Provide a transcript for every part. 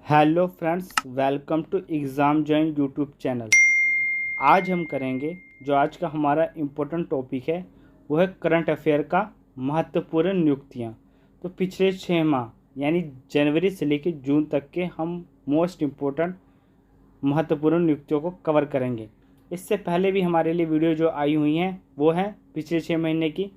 Hello friends, welcome to exam join YouTube channel. आज हम करेंगे जो आज का हमारा इम्पोर्टेंट टॉपिक है वो है करंट अफेयर का महत्वपूर्ण नियुक्तियां। तो पिछले 6 माह यानी जनवरी से लेकर जून तक के हम मोस्ट इम्पोर्टेंट महत्वपूर्ण नियुक्तियों को कवर करेंगे। इससे पहले भी हमारे लिए वीडियो जो आई हुई हैं वो हैं पिछले 6 महीने की।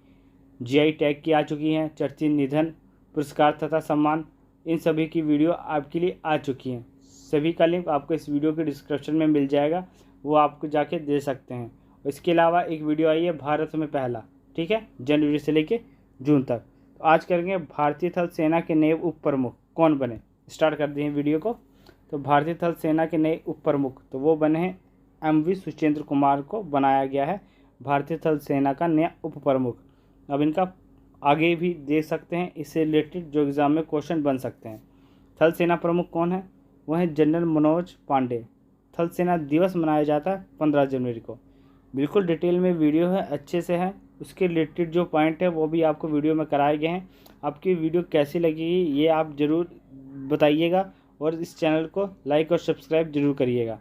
जीआई टैग की आ चुकी हैं, चर्चित निधन, पुरस्कार तथा सम्मान, इन सभी की वीडियो आपके लिए आ चुकी हैं। सभी का लिंक आपको इस वीडियो के डिस्क्रिप्शन में मिल जाएगा, वो आपको जाके दे सकते हैं। इसके अलावा एक वीडियो आई है भारत में पहला, ठीक है, जनवरी से लेके जून तक। तो आज करेंगे भारतीय थल सेना के नए उप प्रमुख कौन बने। स्टार्ट कर दिए वीडियो को। तो भारतीय थल सेना के नए उप प्रमुख तो वो बने हैं MV सुचेंद्र कुमार को बनाया गया है भारतीय थल सेना का नया उप प्रमुख। अब इनका आगे भी देख सकते हैं, इससे रिलेटेड जो एग्ज़ाम में क्वेश्चन बन सकते हैं। थल सेना प्रमुख कौन है? वह है जनरल मनोज पांडे। थल सेना दिवस मनाया जाता है 15 जनवरी को। बिल्कुल डिटेल में वीडियो है, अच्छे से है, उसके रिलेटेड जो पॉइंट है वो भी आपको वीडियो में कराए गए हैं। आपकी वीडियो कैसी लगेगी ये आप ज़रूर बताइएगा और इस चैनल को लाइक और सब्सक्राइब जरूर करिएगा।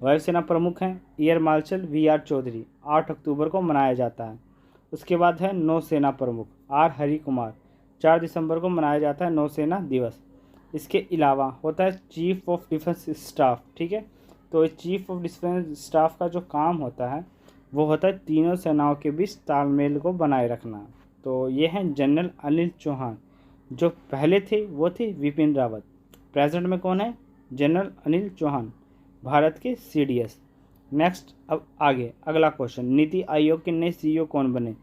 वायुसेना प्रमुख हैं एयर मार्शल VR चौधरी, 8 अक्टूबर को मनाया जाता है। उसके बाद है नौसेना प्रमुख R हरि कुमार, 4 दिसंबर को मनाया जाता है नौसेना दिवस। इसके अलावा होता है चीफ ऑफ डिफेंस स्टाफ, ठीक है। तो चीफ ऑफ डिफेंस स्टाफ का जो काम होता है वो होता है तीनों सेनाओं के बीच तालमेल को बनाए रखना। तो ये हैं जनरल अनिल चौहान। जो पहले थे वो थे विपिन रावत। प्रेजेंट में कौन है? जनरल अनिल चौहान, भारत के CDS। नेक्स्ट, अब आगे अगला क्वेश्चन, नीति आयोग के नए CEO कौन बने?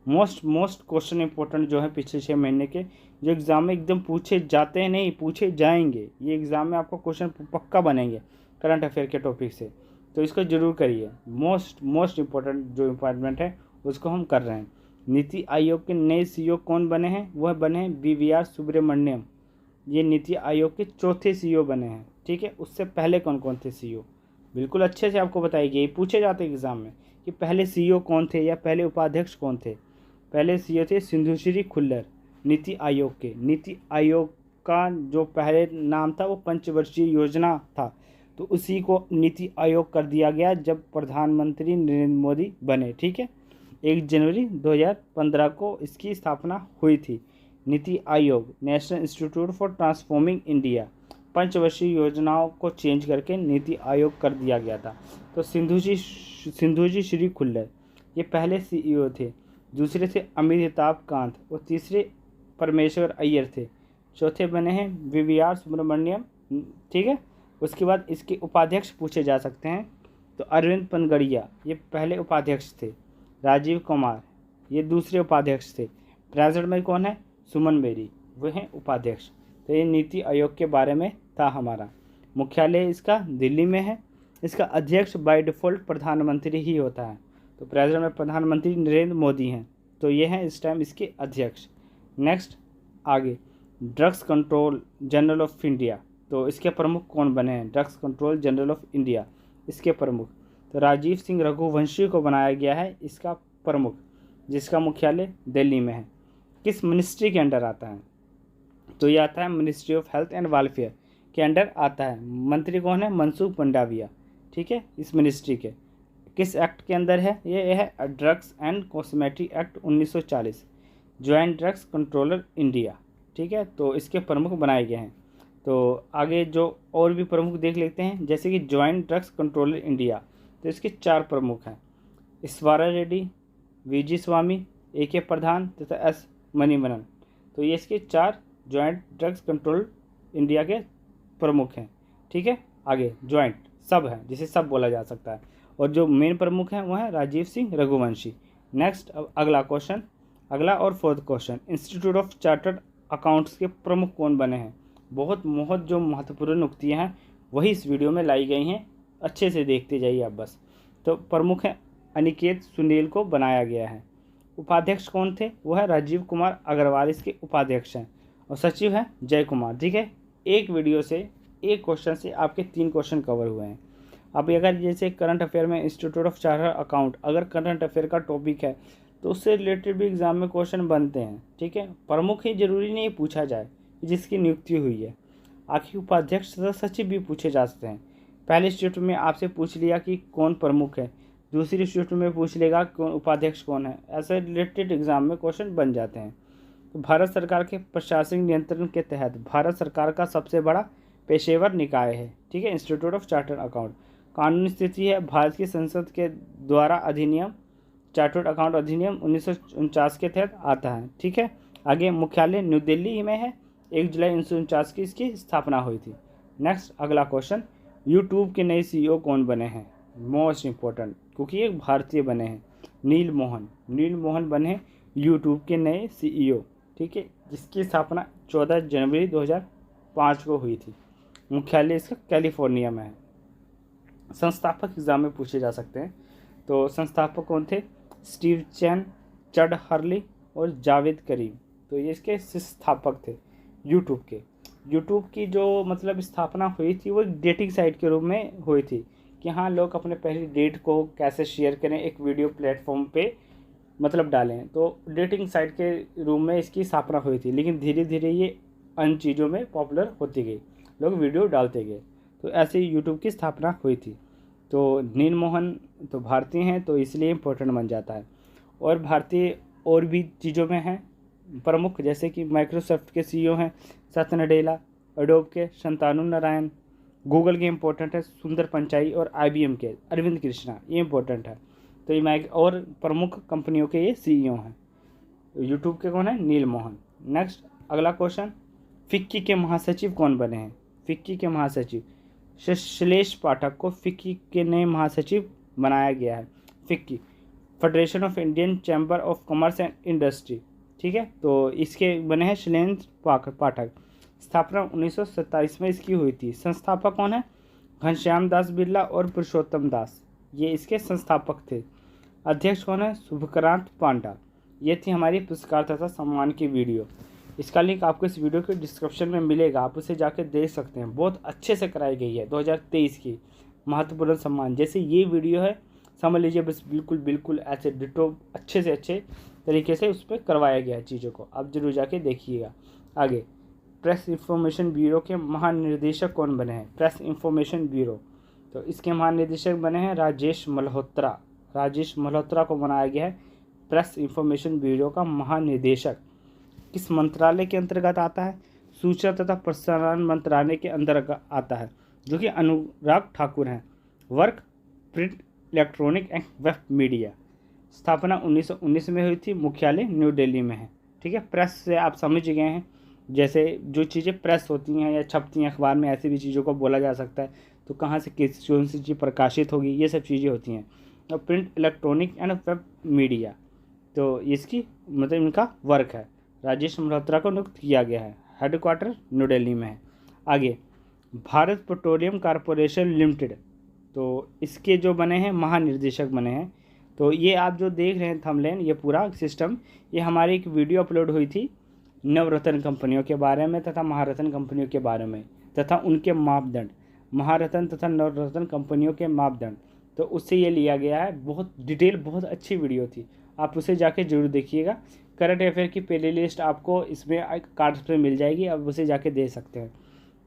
मोस्ट क्वेश्चन इंपॉर्टेंट जो है पिछले 6 महीने के, जो एग्ज़ाम में एकदम पूछे जाते हैं, नहीं पूछे जाएंगे। ये एग्ज़ाम में आपको क्वेश्चन पक्का बनेंगे करंट अफेयर के टॉपिक से, तो इसको ज़रूर करिए। मोस्ट इम्पोर्टेंट जो इम्पॉर्टेंट है उसको हम कर रहे हैं। नीति आयोग के नए CEO कौन बने हैं? वह बने हैं BVR सुब्रमण्यम। ये नीति आयोग के चौथे CEO बने हैं, ठीक है। उससे पहले कौन कौन थे CEO? बिल्कुल अच्छे से आपको बताएगी, ये पूछे जाते एग्ज़ाम में कि पहले CEO कौन थे या पहले उपाध्यक्ष कौन थे। पहले CEO थे सिंधुश्री खुल्लर, नीति आयोग के। नीति आयोग का जो पहले नाम था वो पंचवर्षीय योजना था, तो उसी को नीति आयोग कर दिया गया जब प्रधानमंत्री नरेंद्र मोदी बने, ठीक है। 1 जनवरी 2015 को इसकी स्थापना हुई थी। NITI Aayog national institute for transforming India, पंचवर्षीय योजनाओं को चेंज करके नीति आयोग कर दिया गया था। तो सिंधुजी श्री खुल्लर ये पहले CEO थे। दूसरे थे अमिताभ कांत और तीसरे परमेश्वर अय्यर थे। चौथे बने हैं VVR सुब्रमण्यम, ठीक है। उसके बाद इसके उपाध्यक्ष पूछे जा सकते हैं, तो अरविंद पनगड़िया ये पहले उपाध्यक्ष थे। राजीव कुमार ये दूसरे उपाध्यक्ष थे। प्रेजेंट में कौन है? सुमन बेरी, वह हैं उपाध्यक्ष। तो ये नीति आयोग के बारे में था हमारा। मुख्यालय इसका दिल्ली में है। इसका अध्यक्ष बाय डिफ़ॉल्ट प्रधानमंत्री ही होता है। तो प्रेजेंट में प्रधानमंत्री नरेंद्र मोदी हैं, तो ये हैं इस टाइम इसके अध्यक्ष। नेक्स्ट आगे, drugs control general of India, तो इसके प्रमुख कौन बने हैं? Drugs control general of India, इसके प्रमुख तो राजीव सिंह रघुवंशी को बनाया गया है इसका प्रमुख, जिसका मुख्यालय दिल्ली में है। किस मिनिस्ट्री के अंडर आता है? तो ये आता है ministry of health and welfare के अंडर आता है। मंत्री कौन है? मनसुख मंडाविया, ठीक है, इस मिनिस्ट्री के। किस एक्ट के अंदर है? ये है drugs and cosmetic act 1940, joint drugs controller India, ठीक है। तो इसके प्रमुख बनाए गए हैं। तो आगे जो और भी प्रमुख देख लेते हैं, जैसे कि जॉइंट ड्रग्स कंट्रोलर इंडिया, तो इसके 4 प्रमुख हैं, ईश्वरा रेड्डी, VG स्वामी, AK प्रधान तथा S मणिवन्नन। तो ये इसके 4 जॉइंट ड्रग्स कंट्रोल इंडिया के प्रमुख हैं, ठीक है। आगे जॉइंट सब है, जिसे सब बोला जा सकता है, और जो मेन प्रमुख हैं वो हैं राजीव सिंह रघुवंशी। नेक्स्ट, अब अगला क्वेश्चन, अगला और 4th question, institute of chartered accounts के प्रमुख कौन बने हैं? बहुत जो महत्वपूर्ण नियुक्तियाँ हैं वही इस वीडियो में लाई गई हैं, अच्छे से देखते जाइए आप बस। तो प्रमुख हैं अनिकेत सुनील को बनाया गया है। उपाध्यक्ष कौन थे? वो है राजीव कुमार अग्रवाल, इसके उपाध्यक्ष हैं। और सचिव हैं जय कुमार, ठीक है। एक वीडियो से एक क्वेश्चन से आपके 3 क्वेश्चन कवर हुए हैं। अब अगर जैसे करंट अफेयर में इंस्टीट्यूट ऑफ चार्टर्ड अकाउंट अगर करंट अफेयर का टॉपिक है तो उससे रिलेटेड भी एग्जाम में क्वेश्चन बनते हैं, ठीक है। प्रमुख ही जरूरी नहीं पूछा जाए जिसकी नियुक्ति हुई है। आखिर उपाध्यक्ष तथा सचिव भी पूछे जा सकते हैं। पहले शिफ्ट में आपसे पूछ लिया कि कौन प्रमुख है, दूसरी शिफ्ट में पूछ लेगा कौन उपाध्यक्ष कौन है। ऐसे रिलेटेड एग्जाम में क्वेश्चन बन जाते हैं। तो भारत सरकार के प्रशासनिक नियंत्रण के तहत भारत सरकार का सबसे बड़ा पेशेवर निकाय है, ठीक है, इंस्टीट्यूट ऑफ चार्टर्ड अकाउंट। कानूनी स्थिति है, भारत की संसद के द्वारा अधिनियम चार्टर्ड अकाउंट अधिनियम 1949 के तहत आता है, ठीक है। आगे मुख्यालय न्यू दिल्ली में है, 1 जुलाई 1949 की इसकी स्थापना हुई थी। नेक्स्ट अगला क्वेश्चन, यूट्यूब के नए CEO कौन बने हैं? मोस्ट इम्पोर्टेंट, क्योंकि एक भारतीय बने हैं, नील मोहन बने हैं यूट्यूब के नए CEO, ठीक है, जिसकी स्थापना 14 जनवरी 2005 को हुई थी। मुख्यालय इसका कैलिफोर्निया में है। संस्थापक एग्जाम में पूछे जा सकते हैं। तो संस्थापक कौन थे? स्टीव चैन, चड हर्ली और जावेद करीम। तो ये इसके संस्थापक थे यूट्यूब के। यूट्यूब की जो मतलब स्थापना हुई थी वो एक डेटिंग साइट के रूप में हुई थी कि हाँ, लोग अपने पहली डेट को कैसे शेयर करें एक वीडियो प्लेटफॉर्म पे मतलब डालें। तो डेटिंग साइट के रूप में इसकी स्थापना हुई थी, लेकिन धीरे धीरे ये अन्य चीज़ों में पॉपुलर होती गई, लोग वीडियो डालते गए। तो ऐसे ही यूट्यूब की स्थापना हुई थी। तो नील मोहन तो भारतीय हैं, तो इसलिए इम्पोर्टेंट बन जाता है। और भारतीय और भी चीज़ों में हैं प्रमुख, जैसे कि माइक्रोसॉफ्ट के CEO हैं सत्य नडेला, एडोब के शंतनु नारायण, गूगल के इम्पोर्टेंट है सुंदर पिचाई और IBM के अरविंद कृष्णा, ये इम्पोर्टेंट है। तो ये और प्रमुख कंपनियों के ये CEO हैं। यूट्यूब के कौन है? नील मोहन। नेक्स्ट अगला क्वेश्चन, फिक्की के महासचिव कौन बने हैं? फिक्की के महासचिव शैलेश पाठक को फिक्की के नए महासचिव बनाया गया है। FICCI federation of Indian chamber of commerce and industry, ठीक है, तो इसके बने हैं शैलेश पाठक। स्थापना 1927 में इसकी हुई थी। संस्थापक कौन है? घनश्याम दास बिरला और पुरुषोत्तम दास, ये इसके संस्थापक थे। अध्यक्ष कौन है? शुभक्रांत पांडा। ये थी हमारी पुरस्कार तथा सम्मान की वीडियो। इसका लिंक आपको इस वीडियो के डिस्क्रिप्शन में मिलेगा, आप उसे जाकर देख सकते हैं। बहुत अच्छे से कराई गई है 2023 की महत्वपूर्ण सम्मान। जैसे ये वीडियो है समझ लीजिए बस बिल्कुल ऐसे डिटो अच्छे से अच्छे तरीके से उस पर करवाया गया है चीज़ों को, आप जरूर जाके देखिएगा। आगे प्रेस इंफॉर्मेशन ब्यूरो के महानिदेशक कौन बने हैं? प्रेस इंफॉर्मेशन ब्यूरो, तो इसके महानिदेशक बने हैं राजेश मल्होत्रा। राजेश मल्होत्रा को बनाया गया है प्रेस इंफॉर्मेशन ब्यूरो का महानिदेशक। किस मंत्रालय के अंतर्गत आता है? सूचना तथा प्रसारण मंत्रालय के अंतर्गत आता है, जो कि अनुराग ठाकुर हैं। Work, print, electronic and web media. स्थापना 1919 में हुई थी। मुख्यालय न्यू दिल्ली में है, ठीक है। प्रेस से आप समझ गए हैं, जैसे जो चीज़ें प्रेस होती हैं या छपती हैं अखबार में, ऐसी भी चीज़ों को बोला जा सकता है। तो कहाँ से कौन सी चीज़ प्रकाशित होगी, ये सब चीज़ें होती हैं। और print, electronic and web media, तो इसकी मतलब इनका वर्क है। राजेश मल्होत्रा को नियुक्त किया गया है, हेडक्वार्टर न्यू दिल्ली में है। आगे भारत पेट्रोलियम कॉरपोरेशन लिमिटेड, तो इसके जो बने हैं महानिर्देशक बने हैं। तो ये आप जो देख रहे हैं थंबनेल, ये पूरा सिस्टम, ये हमारी एक वीडियो अपलोड हुई थी नवरत्न कंपनियों के बारे में तथा महारत्न कंपनियों के बारे में तथा उनके मापदंड, महारत्न तथा नवरत्न कंपनियों के मापदंड, तो उससे ये लिया गया है। बहुत डिटेल, बहुत अच्छी वीडियो थी, आप उसे जाके जरूर देखिएगा। करंट अफेयर की प्ले लिस्ट आपको इसमें कार्ड्स पे मिल जाएगी, आप उसे जाके दे सकते हैं।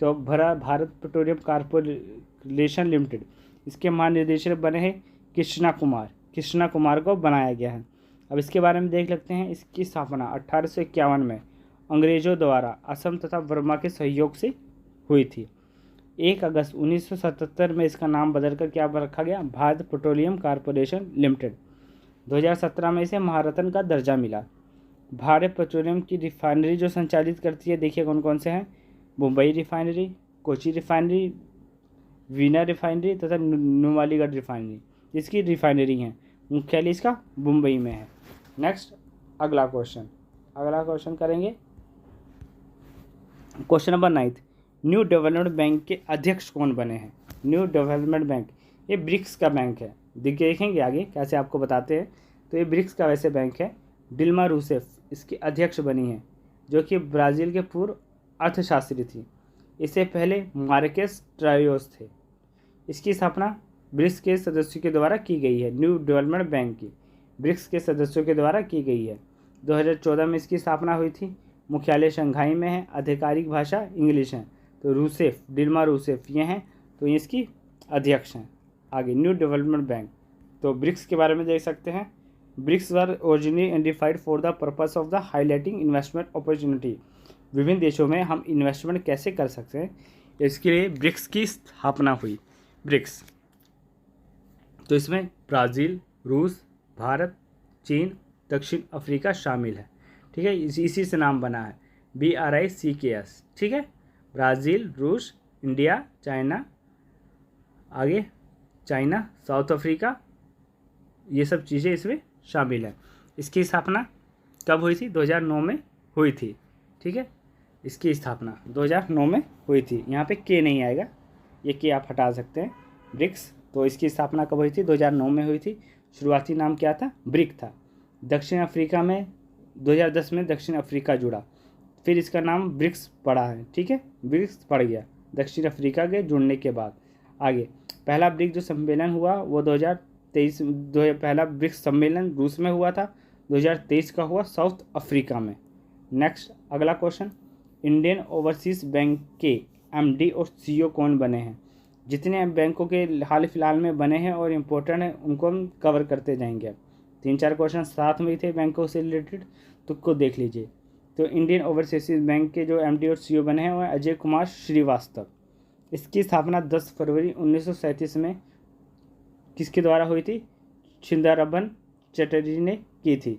तो भारत पेट्रोलियम कॉरपोरेशन लिमिटेड, इसके महानिदेशक बने हैं कृष्णा कुमार को बनाया गया है। अब इसके बारे में देख लेते हैं। इसकी स्थापना 1851 में अंग्रेजों द्वारा असम तथा बर्मा के सहयोग से हुई थी। 1 अगस्त 1977 में इसका नाम बदलकर क्या रखा गया? Bharat petroleum corporation limited. 2017 में इसे महारत्न का दर्जा मिला। भारत पेट्रोलियम की रिफाइनरी जो संचालित करती है, देखिए कौन कौन से हैं? Mumbai refinery, Kochi refinery, Veena refinery तथा नुमालीगढ़ रिफाइनरी, इसकी रिफाइनरी हैं। मुख्यालय इसका मुंबई में है। नेक्स्ट अगला क्वेश्चन करेंगे। Question number 9, new development bank के अध्यक्ष कौन बने हैं? न्यू डेवलपमेंट बैंक, ये ब्रिक्स का बैंक है। देखेंगे आगे कैसे आपको बताते हैं। तो ये ब्रिक्स का वैसे बैंक है। डिल्मा रूसेफ इसकी अध्यक्ष बनी है, जो कि ब्राज़ील के पूर्व अर्थशास्त्री थी। इससे पहले मार्केस ट्रायोस थे। इसकी स्थापना ब्रिक्स के सदस्यों के द्वारा की गई है। न्यू डेवलपमेंट बैंक की ब्रिक्स के सदस्यों के द्वारा की गई है। 2014 में इसकी स्थापना हुई थी। मुख्यालय शंघाई में है। आधिकारिक भाषा इंग्लिश है। तो रूसेफ, डिल्मा रूसेफ ये हैं, तो ये इसकी अध्यक्ष हैं। आगे न्यू डेवलपमेंट बैंक, तो ब्रिक्स के बारे में देख सकते हैं। BRICS were originally identified for the purpose of the highlighting investment opportunity. विभिन्न देशों में हम इन्वेस्टमेंट कैसे कर सकते हैं, इसके लिए ब्रिक्स की स्थापना हुई। ब्रिक्स, तो इसमें ब्राज़ील, रूस, भारत, चीन, दक्षिण अफ्रीका शामिल है। ठीक है, इसी से नाम बना है, BRICS। ठीक है, ब्राज़ील, रूस, इंडिया, चाइना, आगे चाइना, साउथ अफ्रीका, ये सब चीज़ें इसमें शामिल है। इसकी स्थापना कब हुई थी? 2009 में हुई थी। ठीक है, इसकी स्थापना 2009 में हुई थी। यहाँ पे के नहीं आएगा, ये के आप हटा सकते हैं। ब्रिक्स, तो इसकी स्थापना कब हुई थी? 2009 में हुई थी। शुरुआती नाम क्या था? ब्रिक था। दक्षिण अफ्रीका में 2010 में दक्षिण अफ्रीका जुड़ा, फिर इसका नाम ब्रिक्स पड़ा है। ठीक है, ब्रिक्स पड़ गया दक्षिण अफ्रीका के जुड़ने के बाद। आगे पहला ब्रिक्स जो सम्मेलन हुआ वो 2023, पहला ब्रिक्स सम्मेलन रूस में हुआ था, 2023 का हुआ साउथ अफ्रीका में। नेक्स्ट अगला क्वेश्चन, इंडियन ओवरसीज़ बैंक के MD और CEO कौन बने हैं? जितने बैंकों के हाल फिलहाल में बने हैं और इम्पोर्टेंट हैं उनको हम कवर करते जाएंगे। 3-4 क्वेश्चन साथ में ही थे बैंकों से रिलेटेड, तो को देख लीजिए। तो इंडियन ओवरसीज़ बैंक के जो MD और CEO बने हैं वो अजय कुमार श्रीवास्तव। इसकी स्थापना 10 फरवरी 1937 में किसके द्वारा हुई थी? छिंदरबन चटर्जी ने की थी।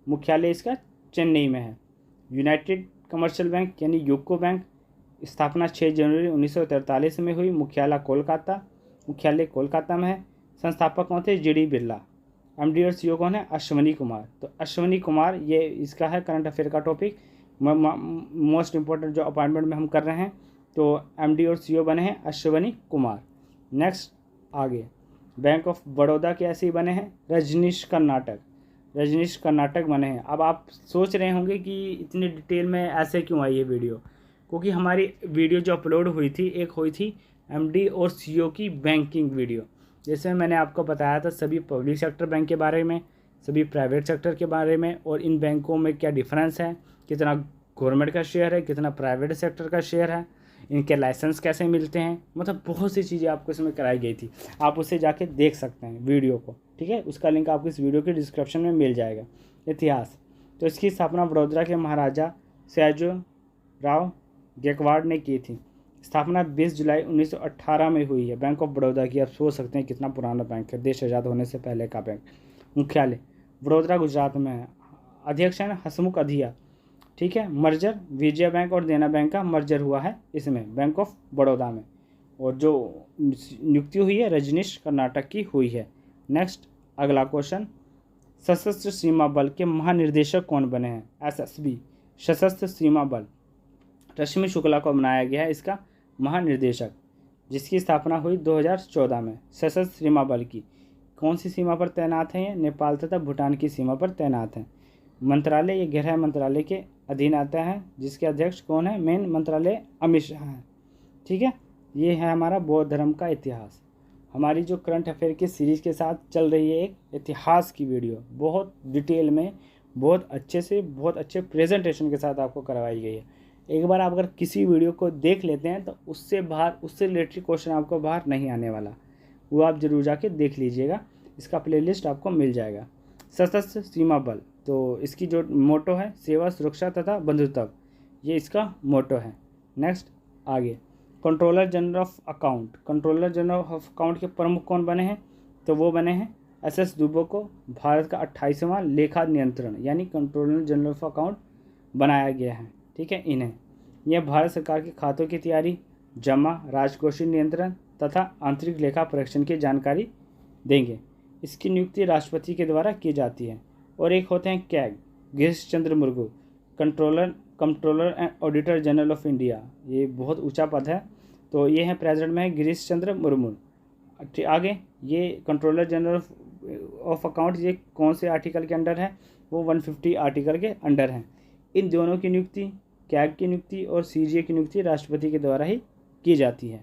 मुख्यालय इसका चेन्नई में है। यूनाइटेड कमर्शियल बैंक यानी यूको बैंक, स्थापना 6 जनवरी 1943 में हुई। मुख्यालय कोलकाता में है। संस्थापक कौन थे? GD बिरला। MD और CEO कौन है? अश्वनी कुमार। तो अश्वनी कुमार, ये इसका है करंट अफेयर का टॉपिक, मोस्ट इंपॉर्टेंट जो अपॉइंटमेंट में हम कर रहे हैं। तो MD और CEO बने हैं अश्वनी कुमार। नेक्स्ट आगे, बैंक ऑफ बड़ौदा के ऐसे ही बने हैं रजनीश कर्नाटक बने हैं। अब आप सोच रहे होंगे कि इतनी डिटेल में ऐसे क्यों आई ये वीडियो, क्योंकि हमारी वीडियो जो अपलोड हुई थी, एक हुई थी MD और CEO की बैंकिंग वीडियो, जैसे मैंने आपको बताया था सभी पब्लिक सेक्टर बैंक के बारे में, सभी प्राइवेट सेक्टर के बारे में, और इन बैंकों में क्या डिफरेंस है, कितना गवर्नमेंट का शेयर है, कितना प्राइवेट सेक्टर का शेयर है, इनके लाइसेंस कैसे मिलते हैं, मतलब बहुत सी चीज़ें आपको इसमें कराई गई थी। आप उसे जाके देख सकते हैं वीडियो को। ठीक है, उसका लिंक आपको इस वीडियो के डिस्क्रिप्शन में मिल जाएगा। इतिहास, तो इसकी स्थापना वडोदरा के महाराजा सयाजीराव गायकवाड़ ने की थी। स्थापना 20 जुलाई 1918 में हुई है बैंक ऑफ बड़ौदा की। आप सोच सकते हैं कितना पुराना बैंक है, देश आज़ाद होने से पहले का बैंक। मुख्यालय वडोदरा गुजरात में है। अध्यक्ष हैं हसमुख अधिया। ठीक है, मर्जर विजया बैंक और देना बैंक का मर्जर हुआ है इसमें, बैंक ऑफ बड़ौदा में। और जो नियुक्ति हुई है रजनीश कर्नाटक की हुई है। नेक्स्ट अगला क्वेश्चन, सशस्त्र सीमा बल के महानिर्देशक कौन बने हैं? SSB, सशस्त्र सीमा बल। रश्मि शुक्ला को बनाया गया है इसका महानिर्देशक, जिसकी स्थापना हुई 2014 में। सशस्त्र सीमा बल की कौन सी सीमा पर तैनात हैं? ये नेपाल तथा भूटान की सीमा पर तैनात हैं। मंत्रालय, ये गृह मंत्रालय के अधीन आता है, जिसके अध्यक्ष कौन है? मेन मंत्रालय अमित शाह है। ठीक है, ये है हमारा बौद्ध धर्म का इतिहास। हमारी जो करंट अफेयर की सीरीज़ के साथ चल रही है एक इतिहास की वीडियो, बहुत डिटेल में, बहुत अच्छे से, बहुत अच्छे प्रेजेंटेशन के साथ आपको करवाई गई है। एक बार आप अगर किसी वीडियो को देख लेते हैं तो उससे रिलेटेड क्वेश्चन आपको बाहर नहीं आने वाला, वो आप जरूर जाके देख लीजिएगा। इसका प्लेलिस्ट आपको मिल जाएगा। सशस्त्र सीमा बल, तो इसकी जो मोटो है सेवा, सुरक्षा तथा बंधुत्व, ये इसका मोटो है। नेक्स्ट आगे, कंट्रोलर जनरल ऑफ अकाउंट के प्रमुख कौन बने हैं? तो वो बने हैं SS दुबे को। भारत का 28वां लेखा नियंत्रण यानी कंट्रोलर जनरल ऑफ अकाउंट बनाया गया है। ठीक है, इन्हें यह भारत सरकार के खातों की तैयारी, जमा, राजकोषीय नियंत्रण तथा आंतरिक लेखा परीक्षण की जानकारी देंगे। इसकी नियुक्ति राष्ट्रपति के द्वारा की जाती है। और एक होते हैं CAG, Girish Chandra Murmu, controller and auditor general of India. ये बहुत ऊंचा पद है, तो ये है प्रेजेंट में है गिरीश चंद्र मुर्मू। आगे ये कंट्रोलर जनरल ऑफ अकाउंट, ये कौन से आर्टिकल के अंडर है? वो 150 आर्टिकल के अंडर हैं। इन दोनों की नियुक्ति, कैग की नियुक्ति और CGA की नियुक्ति राष्ट्रपति के द्वारा ही की जाती है।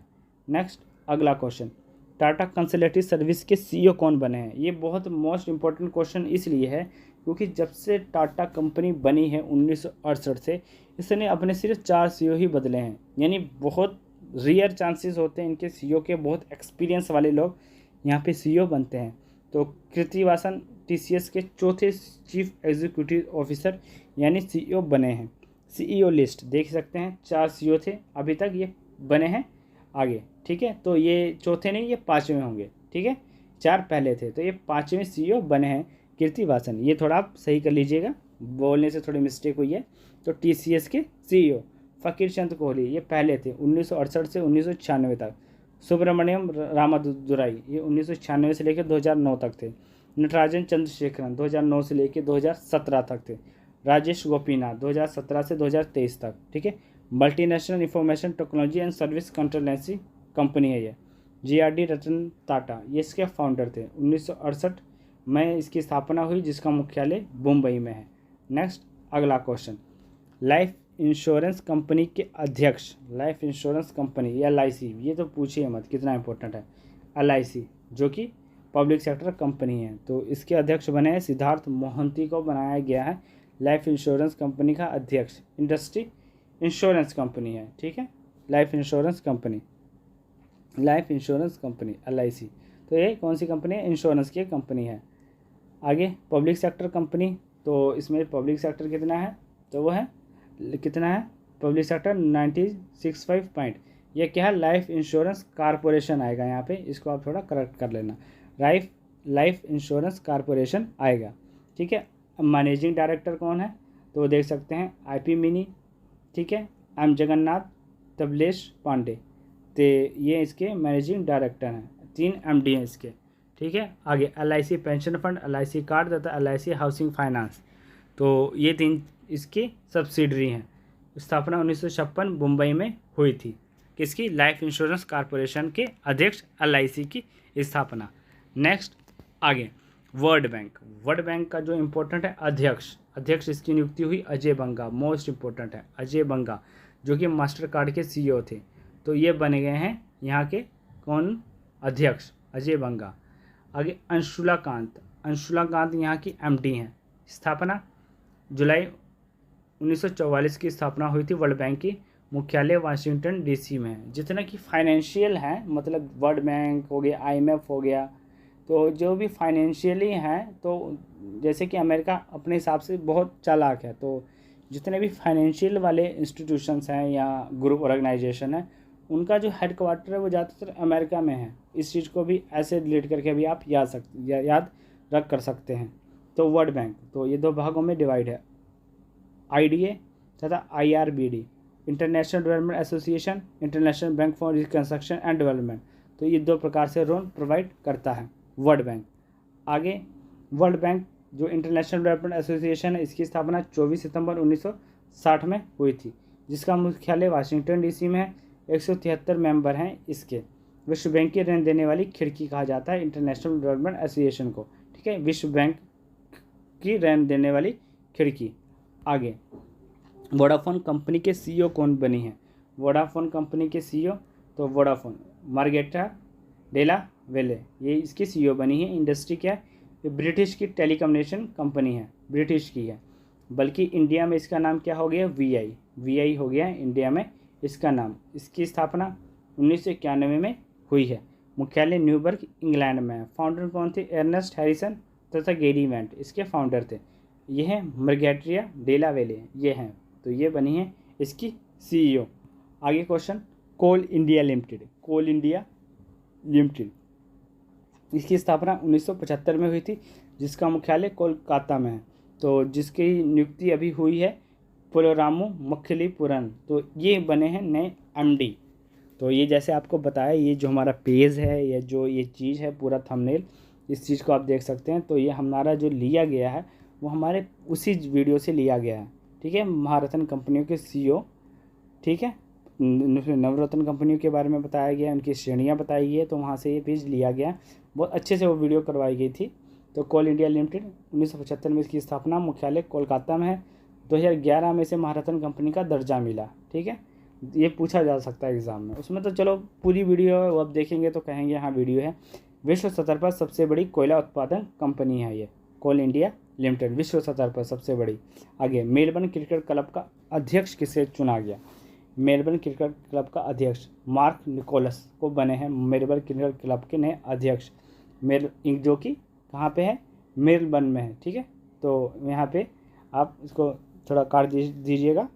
नेक्स्ट अगला क्वेश्चन, टाटा कंसल्टेंसी सर्विस के CEO कौन बने हैं? ये बहुत मोस्ट इंपॉर्टेंट क्वेश्चन इसलिए है क्योंकि जब से टाटा कंपनी बनी है 1968 से, इसने अपने सिर्फ 4 CEO ही बदले हैं, यानी बहुत रेयर चांसेस होते हैं इनके सीईओ के, बहुत एक्सपीरियंस वाले लोग यहाँ पे सीईओ बनते हैं। तो कृतिवासन टीसीएस के चौथे चीफ एग्जीक्यूटिव ऑफिसर यानी सीईओ बने हैं। सीईओ लिस्ट देख सकते हैं, 4 सीईओ थे अभी तक, ये बने हैं आगे, ठीक है। तो ये चौथे नहीं, ये 5वें होंगे, ठीक है। 4 पहले थे, तो ये 5वें सीईओ बने हैं कृतिवासन। ये थोड़ा आप सही कर लीजिएगा, बोलने से थोड़ी मिस्टेक हुई है। तो टीसीएस के सीईओ फ़कीर चंद कोहली ये पहले थे 1968 से 1996 तक। सुब्रमण्यम रामादुराई ये 1996 से लेकर 2009 तक थे। नटराजन चंद्रशेखरन 2009 से लेकर 2017 तक थे। राजेश गोपीनाथ 2017 से 2023 तक, ठीक है। Multinational information technology and service consultancy company है ये। जीआरडी रतन टाटा ये इसके फाउंडर थे। 1968 में इसकी स्थापना हुई, जिसका मुख्यालय मुंबई में है। नेक्स्ट अगला क्वेश्चन, लाइफ इंश्योरेंस कंपनी के अध्यक्ष, लाइफ इंश्योरेंस कंपनी LIC, ये तो पूछिए मत कितना इंपॉर्टेंट है। LIC जो कि पब्लिक सेक्टर कंपनी है, तो इसके अध्यक्ष बने हैं सिद्धार्थ मोहंती को बनाया गया है लाइफ इंश्योरेंस कंपनी का अध्यक्ष। इंडस्ट्री इंश्योरेंस कंपनी है, ठीक है। लाइफ इंश्योरेंस कंपनी LIC, तो ये कौन सी कंपनी है? इंश्योरेंस की कंपनी है। आगे पब्लिक सेक्टर कंपनी, तो इसमें पब्लिक सेक्टर कितना है? तो वो है कितना है पब्लिक सेक्टर 965 पॉइंट। ये क्या है? लाइफ इंश्योरेंस कारपोरेशन आएगा यहाँ पे, इसको आप थोड़ा करेक्ट कर लेना। लाइफ इंश्योरेंस कारपोरेशन आएगा, ठीक है। मैनेजिंग डायरेक्टर कौन है? तो देख सकते हैं IP मिनी, ठीक है। M जगन्नाथ, तबलेश पांडे, तो ये इसके मैनेजिंग डायरेक्टर हैं। 3 MD हैं इसके, ठीक है। आगे LIC pension fund, LIC card तथा LIC हाउसिंग फाइनेंस, तो ये 3 इसकी सब्सिडरी हैं। स्थापना 1956 मुंबई में हुई थी। किसकी? लाइफ इंश्योरेंस कॉरपोरेशन के अध्यक्ष LIC की स्थापना। आगे वर्ल्ड बैंक का जो इम्पोर्टेंट है अध्यक्ष इसकी नियुक्ति हुई अजय बंगा, मोस्ट इम्पोर्टेंट है अजय बंगा, जो कि मास्टर कार्ड के CEO थे। तो ये बने गए हैं यहाँ के कौन? अध्यक्ष अजय बंगा। आगे अंशुला कांत यहाँ की MD हैं। स्थापना जुलाई 1944 की स्थापना हुई थी। वर्ल्ड बैंक की मुख्यालय वाशिंगटन DC में है। जितना कि फाइनेंशियल हैं, मतलब वर्ल्ड बैंक हो गया, IMF हो गया, तो जो भी फाइनेंशियली हैं, तो जैसे कि अमेरिका अपने हिसाब से बहुत चालाक है, तो जितने भी फाइनेंशियल वाले इंस्टीट्यूशंस हैं या ग्रुप ऑर्गेनाइजेशन है, उनका जो हेडक्वार्टर है वो ज़्यादातर अमेरिका में है। इस चीज़ को भी ऐसे रिलेट करके भी आप याद रख कर सकते हैं। तो वर्ल्ड बैंक, तो ये 2 भागों में डिवाइड है, IDA तथा IRBD, international development association, international bank for reconstruction and development. तो ये 2 प्रकार से लोन प्रोवाइड करता है वर्ल्ड बैंक। आगे वर्ल्ड बैंक जो इंटरनेशनल डेवलपमेंट एसोसिएशन है, इसकी स्थापना 24 सितंबर 1960 में हुई थी, जिसका मुख्यालय वाशिंगटन DC में है। 173 मेंबर हैं इसके। विश्व बैंक की ऋण देने वाली खिड़की कहा जाता है इंटरनेशनल डेवलपमेंट एसोसिएशन को, ठीक है। विश्व बैंक की ऋण देने वाली खिड़की। आगे वोडाफोन कंपनी के CEO कौन बनी है? वोडाफोन कंपनी के CEO, तो वोडाफोन मार्गरेटा डेला वेले, ये इसकी CEO बनी है। इंडस्ट्री क्या है? ये ब्रिटिश की टेलीकम्युनिकेशन कंपनी है, ब्रिटिश की है। बल्कि इंडिया में इसका नाम क्या हो गया? VI हो गया इंडिया में इसका नाम। इसकी स्थापना 1991 में हुई है। मुख्यालय न्यूबर्ग इंग्लैंड में है। फाउंडर कौन थे? अर्नेस्ट हैरिसन तथा गेरी वेंट इसके फाउंडर थे। ये हैं मार्गरेटा डेला वेले, ये हैं, तो ये बनी है इसकी CEO। आगे क्वेश्चन, कोल इंडिया लिमिटेड, इसकी स्थापना 1975 में हुई थी, जिसका मुख्यालय कोलकाता में है। तो जिसकी नियुक्ति अभी हुई है पुलरामू मखलीपुरम, तो ये बने हैं नए MD। तो ये जैसे आपको बताया, ये जो हमारा पेज है या जो ये चीज़ है पूरा थंबनेल, इस चीज़ को आप देख सकते हैं। तो ये हमारा जो लिया गया है वो हमारे उसी वीडियो से लिया गया है, ठीक है। महारत्न कंपनियों के CEO, ठीक है, नवरत्न कंपनियों के बारे में बताया गया है, उनकी श्रेणियाँ बताई गई है, तो वहाँ से ये पेज लिया गया। बहुत अच्छे से वो वीडियो करवाई गई थी। तो कोल इंडिया लिमिटेड 1975 में इसकी स्थापना, मुख्यालय कोलकाता में है। 2011 में इसे महारत्न कंपनी का दर्जा मिला, ठीक है। ये पूछा जा सकता है एग्ज़ाम में, उसमें तो चलो पूरी वीडियो है, वो अब देखेंगे तो कहेंगे हाँ वीडियो है। विश्व स्तर पर सबसे बड़ी कोयला उत्पादन कंपनी है ये कोल इंडिया लिमिटेड, विश्व स्तर पर सबसे बड़ी। आगे मेलबर्न क्रिकेट क्लब का अध्यक्ष किसे चुना गया? मेलबर्न क्रिकेट क्लब का अध्यक्ष मार्क निकोलस को बने हैं मेलबर्न क्रिकेट क्लब के नए अध्यक्ष। जो कि कहाँ पे है, मेलबर्न में है। ठीक है, तो यहाँ पे आप इसको थोड़ा काट दीजिएगा।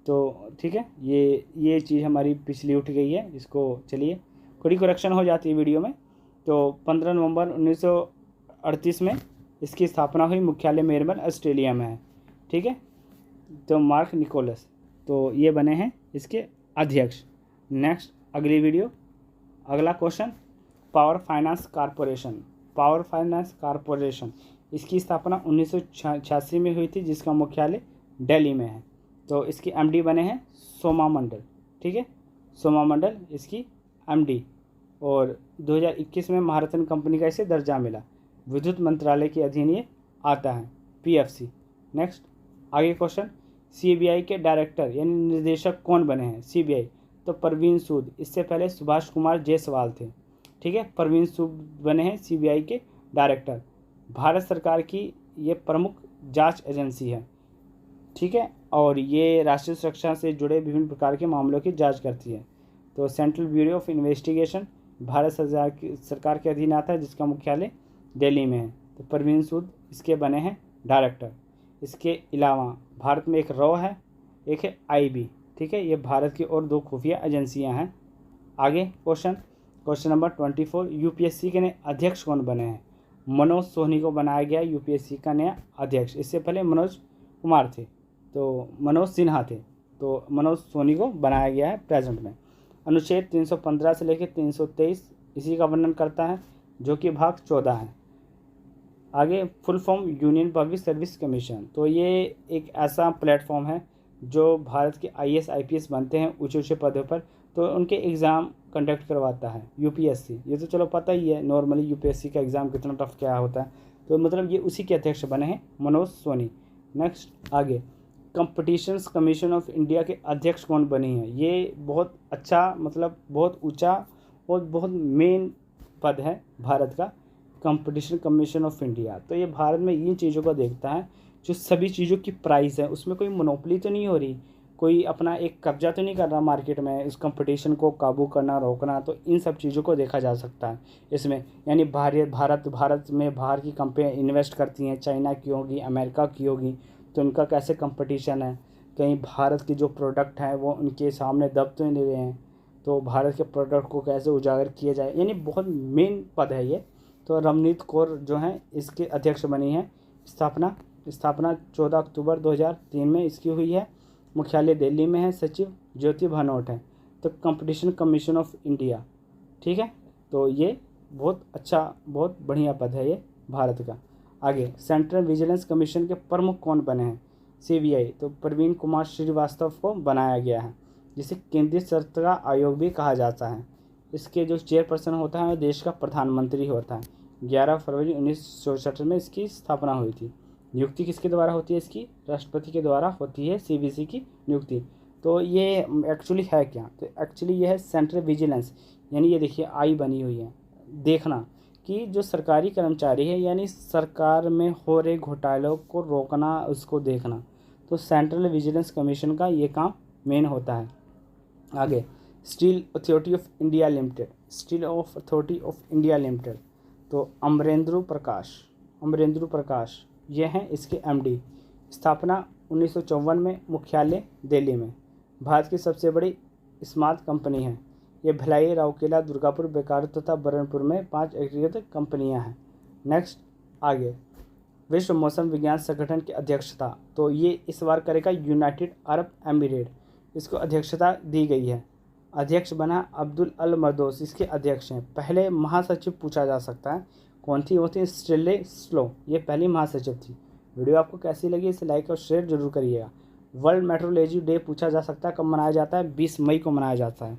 तो ठीक है, ये चीज़ हमारी पिछली उठ गई है, इसको चलिए थोड़ी करेक्शन हो जाती है वीडियो में। तो 15 नवंबर 1938 में इसकी स्थापना हुई, मुख्यालय मेलबर्न ऑस्ट्रेलिया में है। ठीक है, तो मार्क निकोलस तो ये बने हैं इसके अध्यक्ष। नेक्स्ट अगली वीडियो, अगला क्वेश्चन, पावर फाइनेंस कॉरपोरेशन इसकी स्थापना 1986 में हुई थी, जिसका मुख्यालय दिल्ली में है। तो इसकी एमडी बने हैं सोमा मंडल। ठीक है, सोमा मंडल इसकी एमडी। और 2021 में महारत्न कंपनी का इसे दर्जा मिला। विद्युत मंत्रालय के अधीन ये आता है, पीएफसी। नेक्स्ट आगे क्वेश्चन, सीबीआई के डायरेक्टर यानी निदेशक कौन बने हैं सीबीआई? तो परवीन सूद, इससे पहले सुभाष कुमार जायसवाल थे। ठीक है, परवीन सूद बने हैं सीबीआई के डायरेक्टर। भारत सरकार की ये प्रमुख जांच एजेंसी है। ठीक है, और ये राष्ट्रीय सुरक्षा से जुड़े विभिन्न प्रकार के मामलों की जांच करती है। तो central bureau of investigation Bharat सरकार के अधीन आता है, जिसका मुख्यालय दिल्ली में है। तो परवीन सूद इसके बने हैं डायरेक्टर। इसके अलावा भारत में एक रॉ है, एक है आईबी। ठीक है, ये भारत की और 2 खुफिया एजेंसियां हैं। आगे क्वेश्चन नंबर 24, यूपीएससी के नए अध्यक्ष कौन बने हैं? मनोज सोनी को बनाया गया यूपीएससी का नया अध्यक्ष। इससे पहले मनोज कुमार थे, तो मनोज सिन्हा थे, तो मनोज सोनी को बनाया गया है प्रेजेंट में। अनुच्छेद 315 से लेकर 323 इसी का वर्णन करता है, जो कि भाग 14 है। आगे full form union public service commission, तो ये एक ऐसा प्लेटफॉर्म है जो भारत के आईएएस आईपीएस बनते हैं ऊंचे पदों पर, तो उनके एग्ज़ाम कंडक्ट करवाता है यूपीएससी। ये तो चलो पता ही है नॉर्मली यूपीएससी का एग्ज़ाम कितना टफ क्या होता है, तो मतलब ये उसी के अध्यक्ष बने हैं मनोज सोनी। नेक्स्ट आगे, कंपटीशंस कमीशन ऑफ इंडिया के अध्यक्ष कौन बनी हैं? ये बहुत अच्छा, मतलब बहुत ऊंचा और बहुत मेन पद है भारत का, कंपटीशन कमीशन ऑफ इंडिया। तो ये भारत में इन चीज़ों को देखता है, जो सभी चीज़ों की प्राइस है, उसमें कोई मोनोपोली तो नहीं हो रही, कोई अपना एक कब्जा तो नहीं कर रहा मार्केट में, इस कंपटीशन को काबू करना, रोकना। तो इन सब चीज़ों को देखा जा सकता है इसमें। यानी भारत में बाहर की कंपनियाँ इन्वेस्ट करती हैं, चाइना की होगी, अमेरिका की होगी, तो उनका कैसे कंपटीशन है, कहीं भारत के जो प्रोडक्ट हैं वो उनके सामने दब तो नहीं रहे हैं, तो भारत के प्रोडक्ट को कैसे उजागर किया जाए, यानी बहुत मेन पद है ये। तो रमनीत कौर जो हैं इसके अध्यक्ष बनी हैं। स्थापना 14 अक्टूबर 2003 में इसकी हुई है, मुख्यालय दिल्ली में है, सचिव ज्योति भानोट है। तो कंपटीशन कमीशन ऑफ इंडिया। ठीक है, तो ये बहुत अच्छा, बहुत बढ़िया पद है ये भारत का। आगे, सेंट्रल विजिलेंस कमीशन के प्रमुख कौन बने हैं? सीबीआई, तो प्रवीण कुमार श्रीवास्तव को बनाया गया है, जिसे केंद्रीय सतर्कता आयोग भी कहा जाता है। इसके जो चेयरपर्सन होता है वो देश का प्रधानमंत्री होता है। 11 फरवरी 1964 में इसकी स्थापना हुई थी। नियुक्ति किसके द्वारा होती है? इसकी राष्ट्रपति के द्वारा होती है सीवीसी की नियुक्ति। तो ये एक्चुअली है क्या? तो एक्चुअली ये है सेंट्रल विजिलेंस, यानी ये देखिए आई बनी हुई है, देखना कि जो सरकारी कर्मचारी है, यानी सरकार में हो रहे घोटालों को रोकना, उसको देखना। तो सेंट्रल विजिलेंस कमीशन का ये काम मेन होता है। आगे, steel authority of India limited, तो अमरेंद्र प्रकाश ये हैं इसके एमडी। स्थापना 1954 में, मुख्यालय दिल्ली में। भारत की सबसे बड़ी इस्पात कंपनी है। ये भिलाई, राउरकेला, दुर्गापुर, बोकारो तथा बरनपुर में 5 एकीकृत कंपनियां हैं। नेक्स्ट आगे, विश्व मौसम विज्ञान संगठन की अध्यक्षता, तो ये इस बार करेगा यूनाइटेड अरब एमिरेट, इसको अध्यक्षता दी गई है। अध्यक्ष बना अब्दुल अल मरदोस, इसके अध्यक्ष हैं। पहले महासचिव पूछा जा सकता है, कौन थी? वो थी स्टेले स्लो, ये पहली महासचिव थी। वीडियो आपको कैसी लगी इसे लाइक और शेयर जरूर करिएगा। वर्ल्ड मेट्रोलॉजी डे पूछा जा सकता है, कब मनाया जाता है? 20 मई को मनाया जाता है।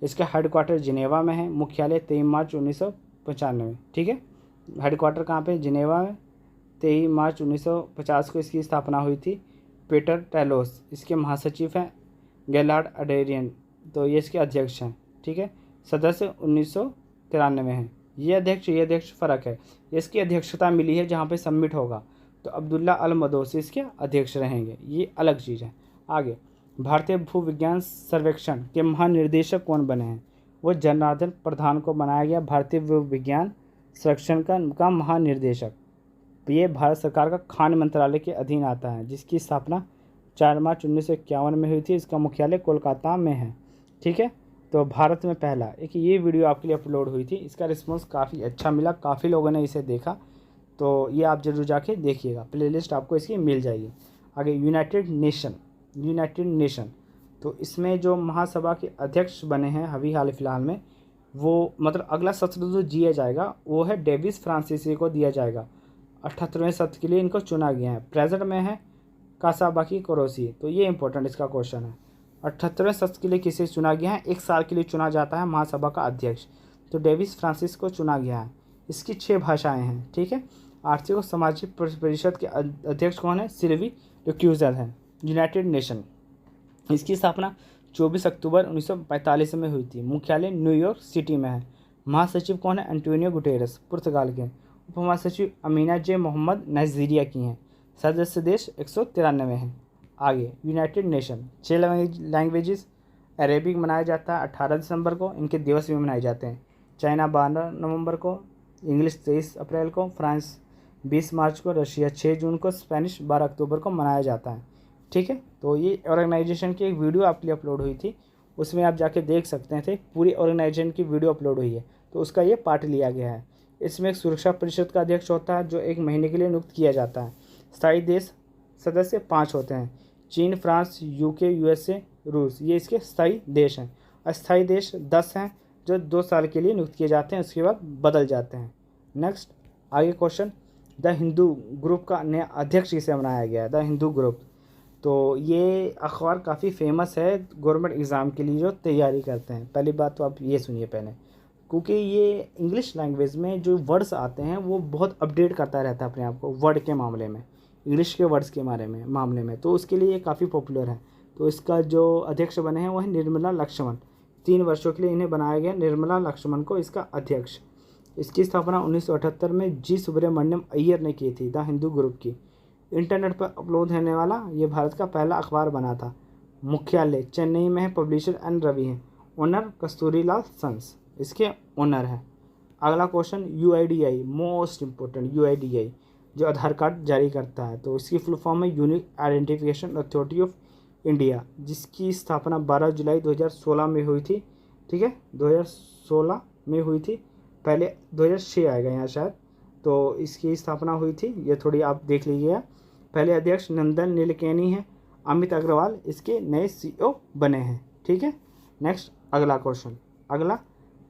इसका हेडक्वार्टर जिनेवा में है, मुख्यालय 23 मार्च 1995। ठीक है, हेडक्वार्टर कहाँ पे? जिनेवा में। 23 मार्च 1950 को इसकी स्थापना हुई थी। पीटर टेलोस इसके महासचिव हैं। गेलार्ड अडेरियन, तो ये इसके अध्यक्ष हैं। ठीक है, सदस्य 1993 हैं। ये अध्यक्ष फ़र्क है। इसकी अध्यक्षता मिली है जहाँ पे सबमिट होगा, तो अब्दुल्ला अल मदोसी इसके अध्यक्ष रहेंगे, ये अलग चीज़ है। आगे, भारतीय भूविज्ञान सर्वेक्षण के महानिर्देशक कौन बने हैं? वो जनार्दन प्रधान को बनाया गया भारतीय भूविज्ञान सर्वेक्षण का महानिर्देशक। ये भारत सरकार का खान मंत्रालय के अधीन आता है, जिसकी स्थापना 4 मार्च 1951 में हुई थी। इसका मुख्यालय कोलकाता में है। ठीक है, तो भारत में पहला एक ये वीडियो आपके लिए अपलोड हुई थी। इसका रिस्पॉन्स काफ़ी अच्छा मिला, काफ़ी लोगों ने इसे देखा, तो ये आप जरूर जाके देखिएगा। प्लेलिस्ट आपको इसकी मिल जाएगी। आगे यूनाइटेड नेशन, तो इसमें जो महासभा के अध्यक्ष बने हैं अभी हाल फिलहाल में, वो मतलब अगला सत्र जो जिया जाएगा वो है डेविस फ्रांसीसी को दिया जाएगा। 78वें सत्र के लिए इनको चुना गया है। प्रेजेंट में है कासाबाकी कोरोसी। तो ये इंपॉर्टेंट इसका क्वेश्चन है। 78वें सत्र के लिए किसे चुना गया है? 1 साल के लिए चुना जाता है महासभा का अध्यक्ष। तो डेविस फ्रांसिस को चुना गया है। इसकी 6 भाषाएं हैं। ठीक है, आर्थिक और सामाजिक परिषद के अध्यक्ष कौन है? सिल्वी रिक्यूजर है। यूनाइटेड नेशन, इसकी स्थापना 24 अक्टूबर 1945 में हुई थी। मुख्यालय न्यूयॉर्क सिटी में है। महासचिव कौन है? एंटोनियो गुटेरेस, पुर्तगाल के। उप महासचिव अमीना जे मोहम्मद, नाइजीरिया की हैं। सदस्य देश 193 हैं। आगे यूनाइटेड नेशन, 6 लैंग्वेजेस। अरेबिक मनाया जाता है 18 दिसंबर को। इनके दिवस भी मनाए जाते हैं। चाइना 12 नवंबर को, इंग्लिश 23 अप्रैल को, फ्रांस 20 मार्च को, रशिया 6 जून को, स्पेनिश 12 अक्टूबर को मनाया जाता है। ठीक है, तो ये ऑर्गेनाइजेशन की एक वीडियो आपके लिए अपलोड हुई थी, उसमें आप जाके देख सकते थे। पूरी ऑर्गेनाइजेशन की वीडियो अपलोड हुई है, तो उसका ये पार्ट लिया गया है। इसमें एक सुरक्षा परिषद का अध्यक्ष होता है जो 1 महीने के लिए नियुक्त किया जाता है। स्थायी देश सदस्य 5 होते हैं। चीन, फ्रांस, यूके, यूएसए, रूस, ये इसके स्थायी देश हैं। अस्थायी देश 10 हैं जो 2 साल के लिए नियुक्त किए जाते हैं, उसके बाद बदल जाते हैं। नेक्स्ट, आगे क्वेश्चन, द हिंदू ग्रुप का नया अध्यक्ष किसे बनाया गया है? द हिंदू ग्रुप, तो ये अखबार काफ़ी फेमस है गवर्नमेंट एग्ज़ाम के लिए जो तैयारी करते हैं। पहली बात तो आप ये सुनिए पहले, क्योंकि ये इंग्लिश लैंग्वेज में जो वर्ड्स आते हैं वो बहुत अपडेट करता रहता है अपने आप को वर्ड के मामले में, इंग्लिश के वर्ड्स के मामले में, तो उसके लिए ये काफ़ी पॉपुलर है। तो इसका जो अध्यक्ष बने हैं वो है निर्मला लक्ष्मण। 3 वर्षों के लिए इन्हें बनाया गया, निर्मला लक्ष्मण को इसका अध्यक्ष। इसकी स्थापना 1978 में जी सुब्रमण्यम अय्यर ने की थी। द हिंदू ग्रुप की इंटरनेट पर अपलोड होने वाला ये भारत का पहला अखबार बना था। मुख्यालय चेन्नई में है। पब्लिशर एन रवि हैं। ओनर कस्तूरीलाल सन्स इसके ओनर है। अगला question, UIDAI, most important, UIDAI जो आधार कार्ड जारी करता है, तो इसकी फुल फॉर्म है unique identification authority of India, जिसकी स्थापना 12 जुलाई 2016 में हुई थी। ठीक है, 2016 में हुई थी, पहले 2006 आएगा यहाँ शायद। तो इसकी स्थापना हुई थी, ये थोड़ी आप देख लीजिएगा। पहले अध्यक्ष नंदन नीलेकैनी हैं। अमित अग्रवाल इसके नए सीईओ बने हैं। ठीक है, नेक्स्ट अगला क्वेश्चन, अगला,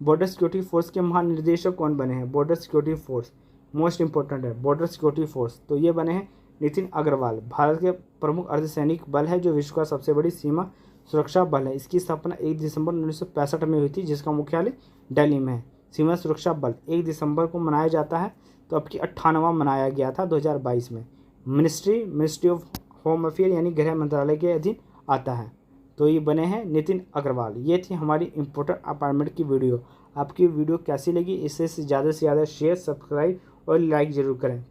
बॉर्डर सिक्योरिटी फोर्स के महानिदेशक कौन बने हैं? Border security force most important है, बॉर्डर सिक्योरिटी फोर्स, तो ये बने हैं नितिन अग्रवाल। भारत के प्रमुख अर्धसैनिक बल है जो विश्व का सबसे बड़ी सीमा सुरक्षा बल है। इसकी स्थापना 1 दिसंबर 1965 में हुई थी, जिसका मुख्यालय दिल्ली में है। सीमा सुरक्षा बल 1 दिसंबर को मनाया जाता है, तो अब की 98वां मनाया गया था 2022 में। मिनिस्ट्री ऑफ होम अफेयर यानी गृह मंत्रालय के अधीन आता है। तो ये बने हैं नितिन अग्रवाल। ये थी हमारी इम्पोर्टेंट अपॉइंटमेंट की वीडियो। आपकी वीडियो कैसी लगी? इसे ज़्यादा से ज़्यादा शेयर, सब्सक्राइब और लाइक ज़रूर करें।